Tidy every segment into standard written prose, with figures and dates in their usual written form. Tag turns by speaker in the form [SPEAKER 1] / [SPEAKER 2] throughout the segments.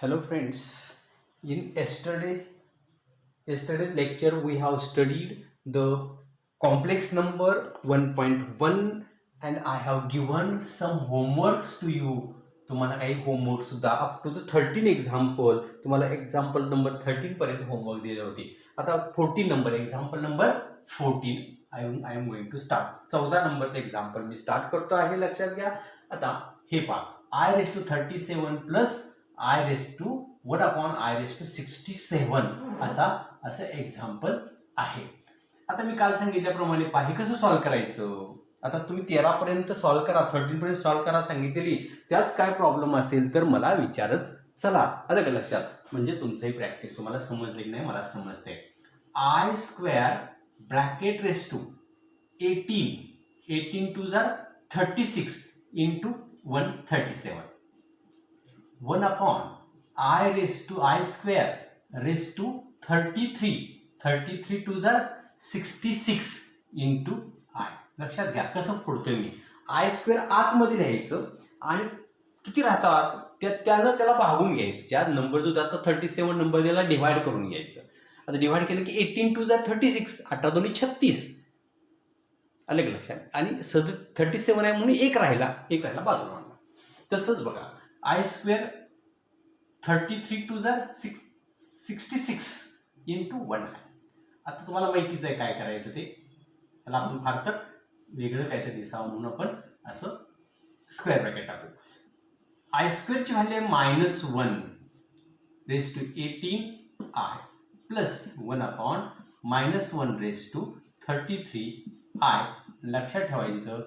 [SPEAKER 1] Hello friends, in yesterday's lecture we have studied the complex number 1.1 and I have given some homeworks to you. तुम्हाला काही homework सुद्धा up to the 13 example तुम्हाला example number 13 पर्यंत homework दिले होते. आता 14 number example number 14 I am going to start. 14 नंबरचं example मी start करतो आहे. लक्षात घ्या. आता हे पहा i⁻37 प्लस i⁻1/67 असं एक्झाम्पल आहे. आता मी काल सांगितल्याप्रमाणे पहा हे कसं सॉल्व्ह करायचं. आता तुम्ही 13 पर्यंत सॉल्व्ह करा, 13 पर्यंत सॉल्व्ह करा सांगितलेली. त्यात काय प्रॉब्लेम असेल तर मला विचारत चला. आलं का लक्षात. म्हणजे तुमचंही प्रॅक्टिस तुम्हाला समजली की नाही मला समजते. i² bracket raise to 18 to 36 into 137 1/i² raise to 33 to 66 into i. लक्षात घ्या कसं फोडतोय मी. i² आतमध्ये लिहायचं आणि किती राहतात त्यानं त्याला भागून घ्यायचं. ज्या नंबर जो जातो 37 नंबर त्याला डिवाइड करून घ्यायचं. आता डिवाइड केलं की 18 टू 36 18 दोन्ही 36. आलं का लक्षात. आणि 37 आहे म्हणून एक राहिला बाजूला आणला. तसंच बघा i² 33 टू 66 इंटू 1 आहे. आता तुम्हाला माहितीच आहे काय करायचं ते. त्याला आपण फार तर वेगळं काहीतरी दिसावं म्हणून आपण असं स्क्वेअर ब्रॅकेट टाकू. i² ची व्हॅल्यू आहे -1 raise to 18i plus 1/-1 raise to 33i. लक्षात ठेवायचं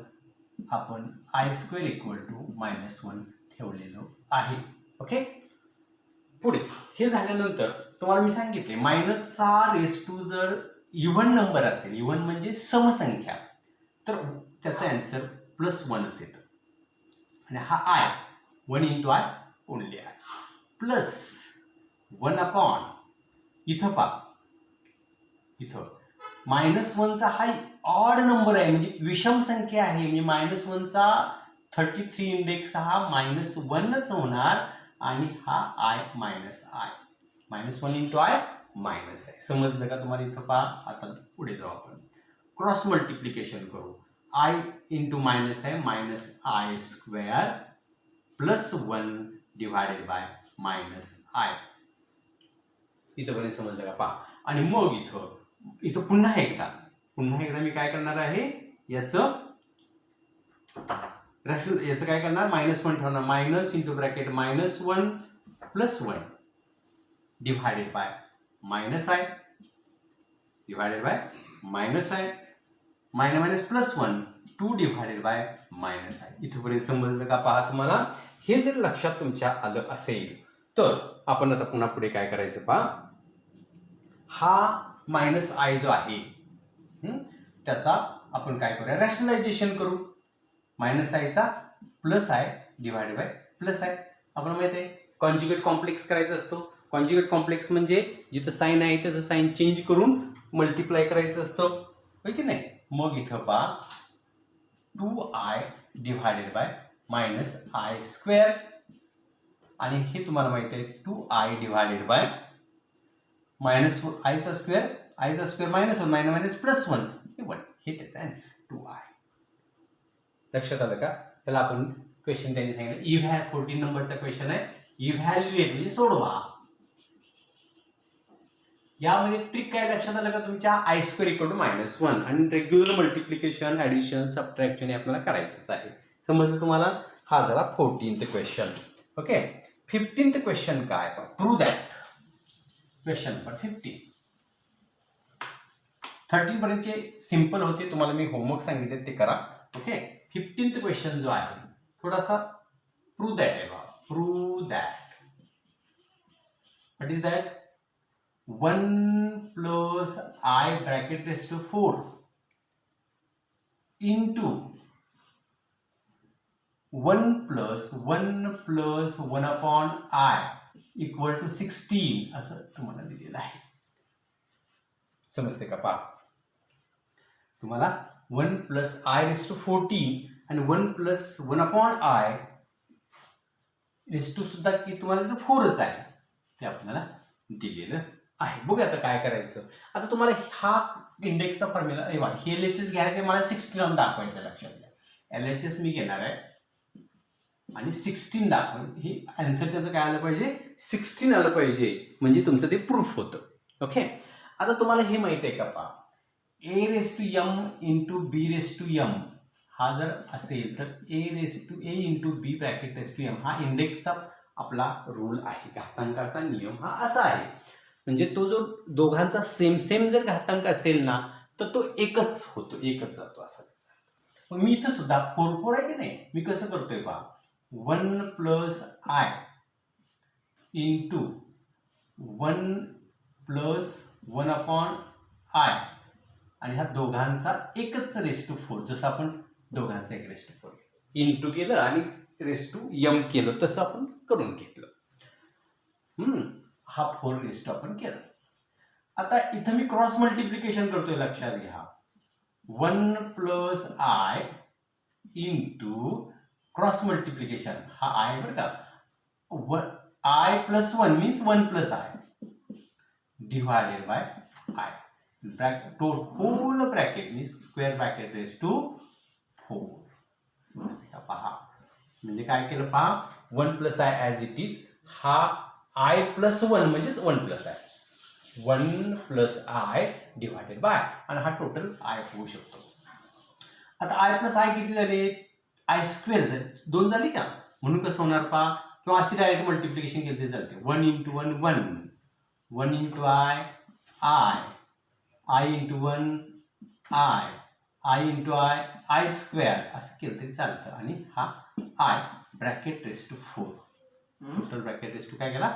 [SPEAKER 1] आपण i² इक्वल टू -1 ठेवलेलं आहे. ओके. पुढे हे झाल्यानंतर तुम्हाला मी सांगितले मायनसचा रेस टू जर इव्हन नंबर असेल, इव्हन म्हणजे समसंख्या, तर त्याचा आन्सर +1च येतं. आणि हा i 1 इंटू i ओनली आहे प्लस 1/, इथं पहा इथं -1चा हा ऑड नंबर आहे म्हणजे विषम संख्या आहे. म्हणजे -1चा 33 इंडेक्स हा -1च होणार आणि हा i -1 इंटू i मायनस आहे. समजलं का तुम्हाला. इथं पहा. आता पुढे जाऊ आपण क्रॉस मल्टिप्लिकेशन करू. i इंटू मायनस आहे -i² plus 1 divided bye -i. इथंपर्यंत समजलं का पहा. आणि मग इथं पुन्हा एकदा मी काय करणार आहे याचं काय करणार -1 ठेवणार. Minus into bracket -1 plus 1 divided bye -i divided by -i minus plus 1 2 divided by -i. इथपर्यंत समजलं का पहा तुम्हाला. हे जर लक्षात तुमच्या आलं असेल तर आपण आता पुन्हा पुढे काय करायचं पहा. हा -i जो आहे त्याचा आपण काय करूया रॅशनलायझेशन करू. -i चा +i डिवायडेड बाय +i. आपण माहिती आहे कॉन्जुगेट कॉम्प्लेक्स करायचा असतो. कॉन्जुगेट कॉम्प्लेक्स म्हणजे जिथं साइन आहे त्याचं साइन चेंज करून मल्टिप्लाय करायचं असतं, होय की नाही. मग इथं पहा 2i डिवायडेड बाय -i² आणि हे तुम्हाला माहिती आहे 2i divided by -i² -1 plus 1 हे 1. हे त्याचा आन्सर 2i. लक्षात आलं का. त्याला आपण क्वेश्चन त्यांनी सांगितलं 14 नंबरचा क्वेश्चन आहे. इव्हॅल्युएट म्हणजे सोडवा. यामध्ये ट्रिक काय लक्षात आलं का तुमच्या i² इक्वल टू -1 आणि रेग्युलर मल्टिप्लिकेशन ऍडिशन सबट्रॅक्शन आपल्याला करायचंच आहे. समजलं तुम्हाला. हा झाला 14th question. Okay. 15th question काय प्रूव्ह दॅट. Question number 15. 13 पर्यंतचे सिंपल होते. तुम्हाला मी होमवर्क सांगितले ते करा. ओके. 15th क्वेश्चन जो आहे थोडासा प्रूव्ह दॅट आहे बघा. Prove that. What is that. 1 plus i bracket raise to 4 into 1 plus 1/i equal to 16 असं तुम्हाला दिलेलं आहे. समजते का पहा. तुम्हाला 1 प्लस i रेस टू 14 आणि 1 प्लस 1/i रेस टू सुद्धा की तुम्हाला 4च आहे. ते आपल्याला दिलेलं आहे. बघूया आता काय करायचं. आता तुम्हाला हा इंडेक्सचा फॉर्म्युला हे LHS घ्यायचे, मला 16 दाखवायचं. लक्षात घ्या, LHS मी घेणार आहे आणि 16 दाखवून हे आन्सर त्याचं काय आलं पाहिजे, 16 आलं पाहिजे, म्हणजे तुमचं ते प्रूफ होतं. ओके. आता तुम्हाला हे माहिती आहे का, पहा a⁻m इंटू b⁻m हा जर असेल तर a into b bracket raise to m हा इंडेक्सचा आपला रूल आहे, घातांकाचा नियम हा असा आहे. म्हणजे तो जो दोघांचा सेम जर घातांक असेल ना तर तो एकच होतो, एकच जातो असा. मग मी इथं सुद्धा 4 आहे की नाही, मी कसं करतोय पहा, 1 plus i into 1 plus 1 upon I आणि ह्या दोघांचा एकच रेस टू 4, जसं आपण दोघांचा एक रेस टू 4 इंटू केलं आणि रेस टू m केलं, तसं आपण करून घेतलं. हा 4 रेस टू आपण केलं. आता इथं मी क्रॉस मल्टिप्लिकेशन करतोय, लक्षात घ्या. 1 plus i into cross multiplication हा आय बरं का, i plus 1 means 1 plus i divided by i, whole bracket means square bracket raise to 4. पहा म्हणजे काय केलं पहा, 1 plus i as it is, हा आय प्लस 1 म्हणजेच 1 plus i, 1 plus i divided by, आणि हा टोटल आय होऊ शकतो. आता आय प्लस आय किती झाले, आय स्क्वेअर 2 झाली का, म्हणून कसं होणार पहा, किंवा अशी डायरेक्ट मल्टिप्लिकेशन केली तरी चालते. 1 into 1 1, 1 into i i, i into 1 i, i into i, i square असं केलं तरी चालतं. आणि हा i bracket raise to 4, total bracket raise to काय केला,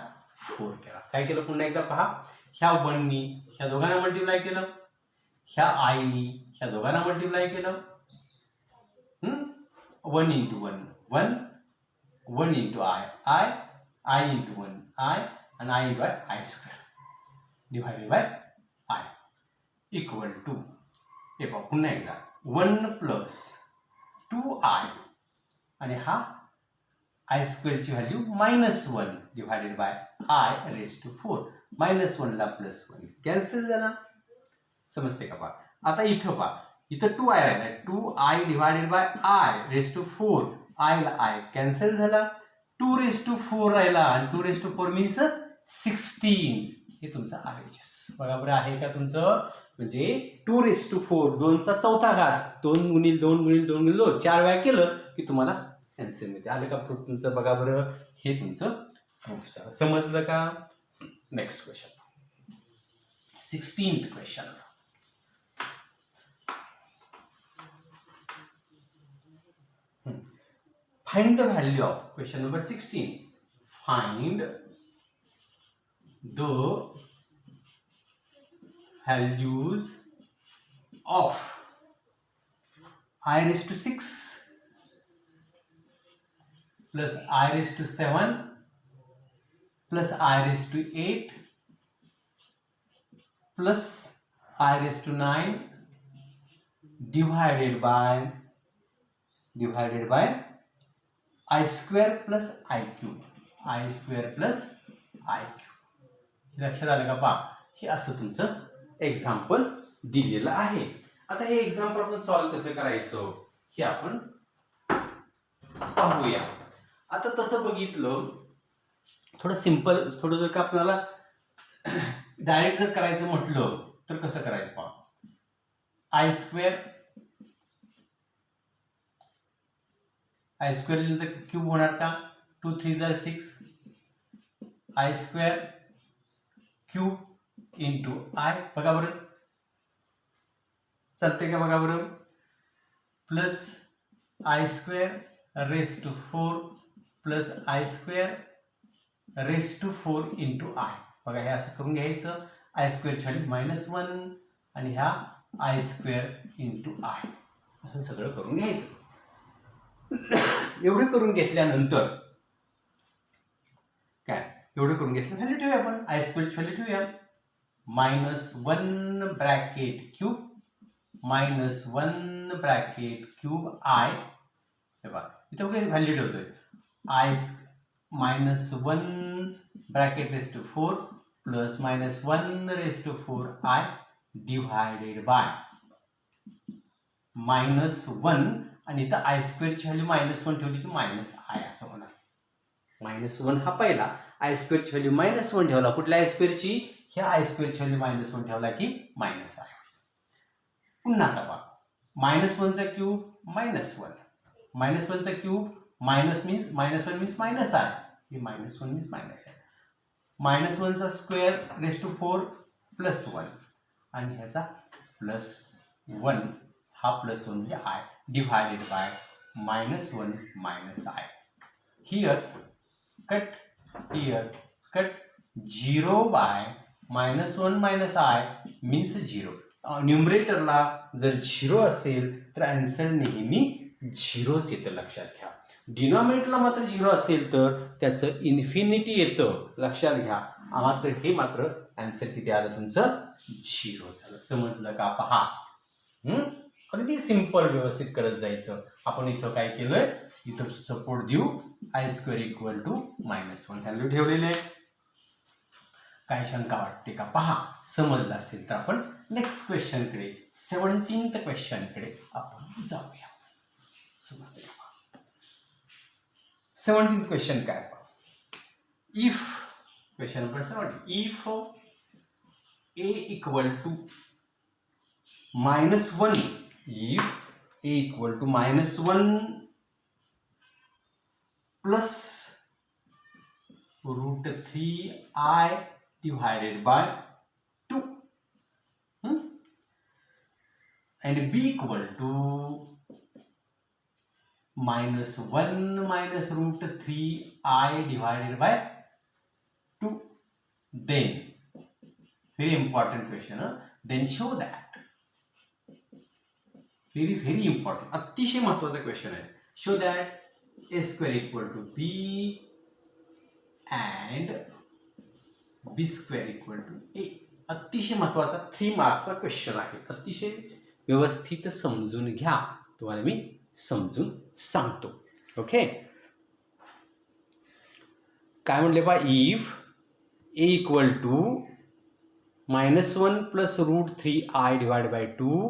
[SPEAKER 1] 4 केला. काय केलं पुन्हा एकदा पहा, ह्या 1 नी ह्या दोघांना मल्टिप्लाय केलं, ह्या आय नी ह्या दोघांना मल्टिप्लाय केलं, 1 into 1 1, 1 into i i, i into 1 i आणि i into i, i square divided by i equal to, हे पहा पुन्हा एकदा 1 प्लस 2 आय आणि हा आय स्क्वेअरची value -1 divided by i raise to 4, -1 ला +1 कॅन्सल झाला. समजते का पहा. आता इथं पहा, इथं 2 आय राहिला, 2 i divided by i raise to 4, i ला आय कॅन्सल झाला, 2 रेस टू 4 राहिला आणि 2 रेस टू 4 मीन्स 16. हे तुमचं RHS बरोबर आहे का तुमचं, म्हणजे 2 रेस टू 4 2चा चौथा घात, 2 गुणिले 2 गुणिले 2 गुणिले 2 4 वेळा केलं की तुम्हाला आन्सर मिळते. आलं का प्रूफ तुमचं, बघा बरं, हे तुमचं प्रूफ झालं. समजलं का. Next question, 16th question. Find the value of, question number 16, find the values of I raised to 6 plus I raised to 7 plus I raised to 8 plus I raised to 9 divided by I square plus I cube, I square plus I cube. लक्षात आलं का पहा, हे असं तुमचं example दिलेलं आहे. आता हे एक्झाम्पल आपण सॉल्व्ह कसं करायचं हे आपण पाहूया. आता तसं बघितलं, थोडं सिंपल, थोडं जर का आपल्याला डायरेक्ट जर करायचं म्हटलं तर कसं करायचं पहा, आय स्क्वेअर लिहिलं तर क्यूब होणार का, 2 3 जा 6, i square cube into i, बघा बरं चालते का, बघा बरं, plus i square raise to 4 plus i square raise to 4 into i. बघा हे असं करून घ्यायचं, आय स्क्वेअरची व्हॅल्यू -1 आणि ह्या आय स्क्वेअर इंटू आय असं सगळं करून घ्यायचं. एवढं करून घेतल्यानंतर काय, एवढं करून घेतलं व्हॅल्यू ठेवूया आपण, आय स्क्वेअरची व्हॅल्यू ठेवूया, -1 bracket cube -1 bracket cube i. हे बघा इथं व्हॅल्यू ठेवतोय, i -1 bracket raise to 4 plus -1 raise to 4i divided by -1 आणि इथं आय स्क्वेअरची व्हॅल्यू -1 ठेवली की -i असं होणार. -1 हा पहिला, आय स्क्वेअरची व्हॅल्यू -1 ठेवला, कुठल्या आय स्क्वेअरची? ह्या आय स्क्वेअरची व्हॅल्यू -1 ठेवला की -i. पुन्हा आता -1 चा क्यूब -1, -1 चा क्यूब -1 मीन्स -1 मीन्स -i, हे -1 मीन्स -i, -1 चा स्क्वेअर रेस टू 4 +1 आणि ह्याचा +1 हा +1 म्हणजे i divided by -1 -i. Here cut, here cut, 0 by -1 -i means 0. न्यूमरेटरला जर 0 असेल तर आन्सर नेहमी 0च येतं, लक्षात घ्या. डिनॉमिनेटरला मात्र 0 असेल तर त्याचं इन्फिनिटी येतं, लक्षात घ्या. मात्र हे मात्र आन्सर किती आलं तुमचं? 0 झालं. समजलं का? पहा, अगदी सिंपल व्यवस्थित करत जायचं. आपण इथं काय केलंय, इथं सपोर्ट देऊ i square equal to -1 value ठेवलेले आहे. काय शंका वाटते का? पहा, समजलं असेल तर आपण नेक्स्ट क्वेश्चन कडे, 17th क्वेश्चन कडे आपण जाऊया. समजते का? 17th क्वेश्चन काय? If question number 17, if a equal to -1, if a equal to -1 plus √3i divided by 2 and b equal to -1 minus √3i divided by 2, then very important question, then show that, very important, अतिशय महत्वाचा question आहे. Show that a square equal to b and b square equal to a. अतिशय महत्वाचा 3 मार्कचा question आहे. अतिशय व्यवस्थित समजून घ्या, तुम्हाला मी समजून सांगतो. ओके, काय म्हणले बा? If a equal to -1 plus √3i divided by 2,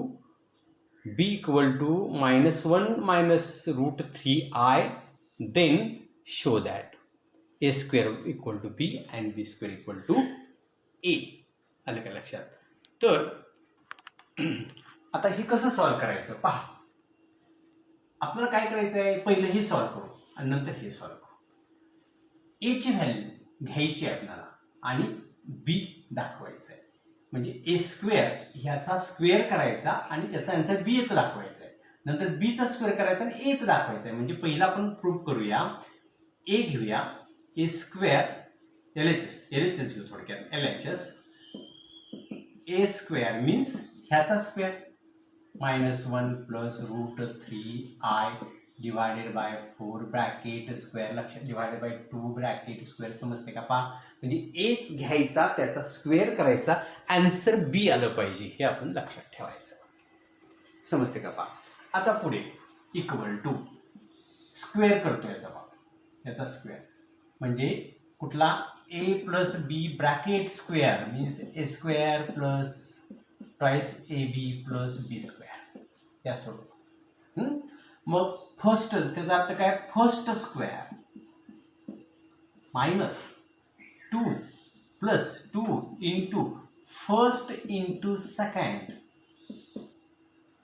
[SPEAKER 1] b equal to -1 minus √3i, then show that a square equal to b and b square equal to a. आलं का लक्षात? तर आता हे कसं सॉल्व्ह करायचं पहा. आपल्याला काय करायचं आहे, पहिलं हे सॉल्व्ह करू आणि नंतर हे सॉल्व्ह करू. a ची व्हॅल्यू घ्यायची आहे आपल्याला आणि b दाखवायचं आहे. म्हणजे a स्क्वेअर ह्याचा स्क्वेअर करायचा आणि त्याचा आन्सर b येतं दाखवायचा आहे. नंतर b चा स्क्वेअर करायचा आणि a येतं दाखवायचं आहे. म्हणजे पहिला आपण प्रूव्ह करूया. a घेऊया, a स्क्वेअर LHS घेऊ थोडक्यात, LHS a स्क्वेअर मीन्स ह्याचा square -1 plus √3i divided by 4 bracket square, लक्षात, डिवायडेड बाय 2 ब्रॅकेट स्क्वेअर. समजते का? पहा, म्हणजे a घ्यायचा, त्याचा स्क्वेअर करायचा, आन्सर b आलं पाहिजे, हे आपण लक्षात ठेवायचं. समजते का? पहा, आता पुढे इक्वल टू स्क्वेअर करतो याचा स्क्वेअर म्हणजे कुठला? a plus b bracket square means a square plus twice ab plus b square, या सोडून. मग फर्स्ट, त्याचा अर्थ काय? First square -2 plus 2 into first into second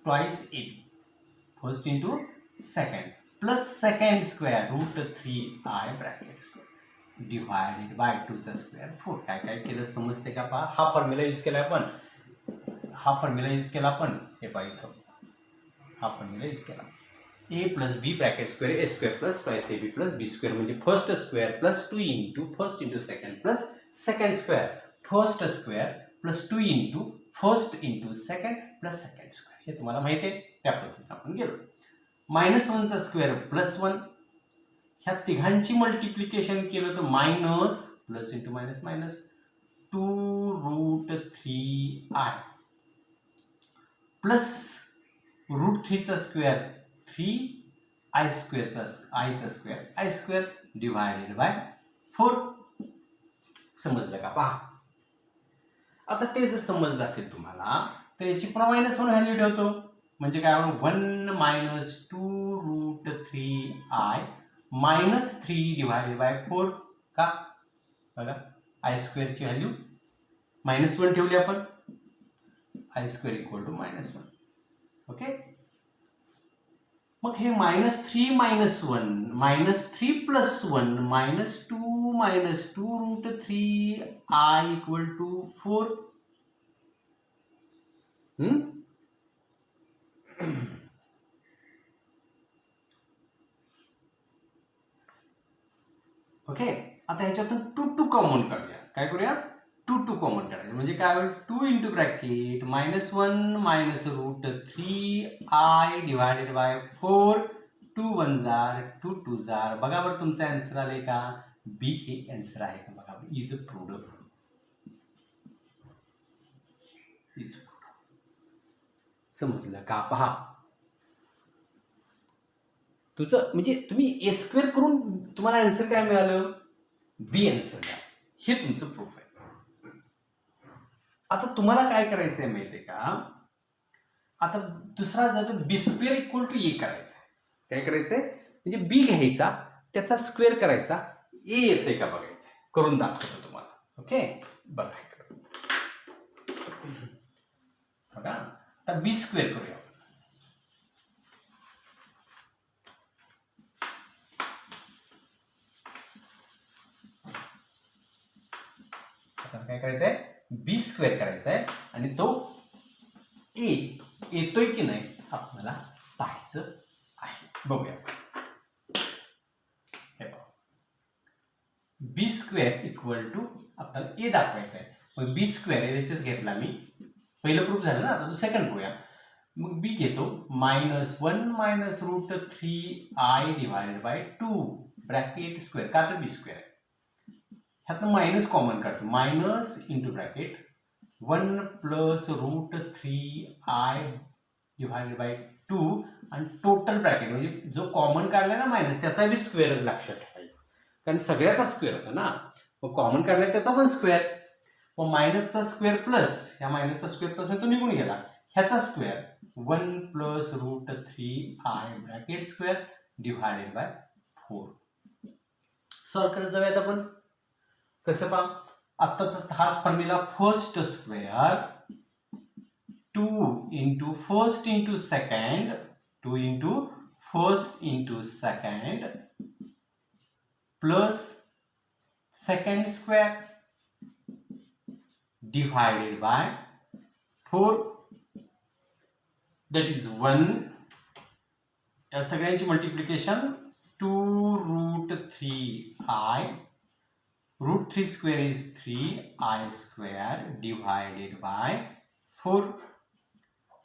[SPEAKER 1] twice ab, first into second plus second square √3i bracket square divided bye 2 चा square 4. काय काय केलं समजते का? पहा, हा फॉर्म्युला यूज केला आपण, हे पहा इथं हा फॉर्म्युला यूज केला. a plus b bracket square a square plus twice ab plus b square म्हणजे first square plus 2 into first into second plus second square, first square plus 2 into first into second plus second square. हे तुम्हाला माहिती आहे, त्या पद्धतीने आपण गेलो. -1 चा स्क्वेअर +1, ह्या तिघांची मल्टिप्लिकेशन केलं तर minus plus into minus minus 2√3i plus √3 चा स्क्वेअर 3i स्क्वेअरचा i चा square i square divided bye 4. समजलं का? पहा, आता ते जर समजलं असेल तुम्हाला तर याची पुन्हा -1 व्हॅल्यू ठेवतो. म्हणजे काय? 1 मायनस 2√3i -3 डिवायडेड बाय 4. का? बघा, i² ची व्हॅल्यू -1 ठेवली आपण. i² equal to -1. ओके. मग हे -3 -1 -3 plus 1 -2 √3i equal to 4. Okay. आता ह्याच्यातून 2 कॉमन काढूया. काय करूया? 2 कॉमन काढायचं. म्हणजे काय होईल? 2 into bracket -1 -√3i divided by 4. 2 1 जार 2 2 जार. बघा बरं तुमचं आन्सर आलंय का? बी हे आन्सर आहे का? बघा, इज प्रूव्ड. समजलं का? पहा, तुझं म्हणजे तुम्ही a² करून तुम्हाला आन्सर काय मिळालं? बी आन्सर मिळालं. हे तुमचं प्रूफ आहे. आता तुम्हाला काय करायचंय माहितीये का? आता दुसरा जातो b² इक्वल टू a करायचा. काय करायचंय? म्हणजे b घ्यायचा, त्याचा स्क्वेअर करायचा, a येते का बघायचं. करून दाखवतो तुम्हाला. ओके. बघा बघा, आता b² करूया. आता काय करायचंय? b² करायचा आहे आणि तो a येतोय की नाही आपल्याला पाहायचं आहे. बघूया. हे बघा, b² इक्वल टू आपल्याला a दाखवायचं आहे. मग b² याच्याच घेतला मी. पहिलं प्रूफ झालं ना. आता सेकंड करूया. मग b घेतो -1 -√3i divided by 2 bracket square. का? तर b² आहे. ह्यातनं मायनस कॉमन काढतो. Minus into bracket 1 plus √3i divided by 2 आणि टोटल ब्रॅकेट म्हणजे जो कॉमन काढला ना मायनस त्याचा बी स्क्वेअरच लक्षात ठेवायचं. कारण सगळ्याचा स्क्वेअर होता ना. मग कॉमन काढला त्याचा पण स्क्वेअर. मग मायनसचा स्क्वेअर प्लस ह्या मायनसचा स्क्वेअर प्लस तो निघून गेला. ह्याचा square 1 plus √3i bracket square divided bye 4. Solve करत जाऊयात आपण. कसं? पहा, आत्ताचा हाच formula. First square 2 into first into second 2 into first into second plus second square divided bye 4. That is 1. या सगळ्यांची multiplication 2√3i. √3 square is 3i square divided by 4.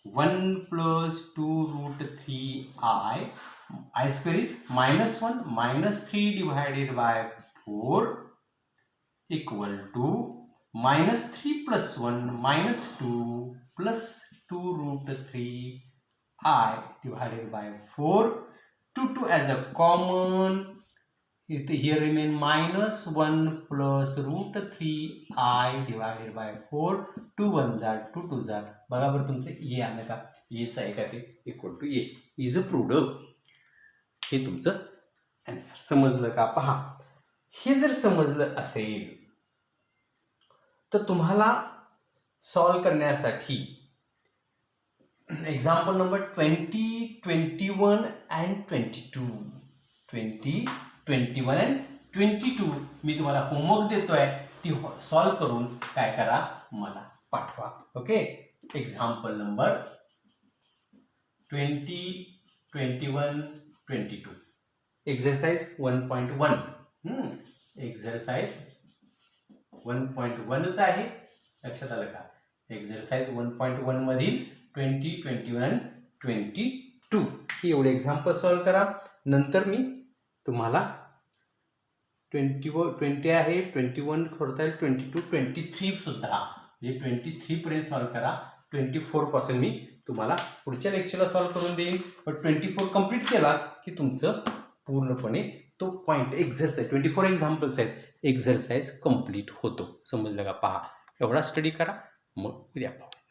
[SPEAKER 1] 1 plus 2√3i. I square is -1 -3 divided by 4 equal to -3 plus 1 -2 plus 2√3i divided by 4. 2 as a common. Here remain -1 plus √3i divided by 4. 2 1 जार 2 2 जार. बराबर तुमचं A आलं का? H आहे का? ते equal to A. Is proved. हे तुमचं आन्सर. समजलं का? पहा, हे जर समजलं असेल तर तुम्हाला सॉल्व करण्यासाठी एक्झाम्पल नंबर 20, 21 and 22 and 22 मी तुम्हाला होमवर्क देतोय. ती सॉल्व करून काय करा? मला पाठवा. Okay. Example number 20, 21, 22. Exercise 1.1. Exercise 1.1च आहे. लक्षात आलं का? एक्सरसाइज 1.1 मधील 20, 21, 22 ही एवढे एक्झाम्पल सॉल्व करा. नंतर मी तुम्हाला 20 आहे, 21 करता येईल, 22, 23 सुद्धा. म्हणजे 23 पर्यंत सॉल्व करा. 24 पासून मी तुम्हाला पुढच्या लेक्चरला सॉल्व करून देईन. पण 24 कंप्लीट केला की तुमचं पूर्णपणे तो पॉईंट एक्झरसाईज 24 एक्झाम्पल्स आहेत, एक्झरसाईज कंप्लीट होतो. समजलं का? पहा, एवढा स्टडी करा, मग उद्या पाहू.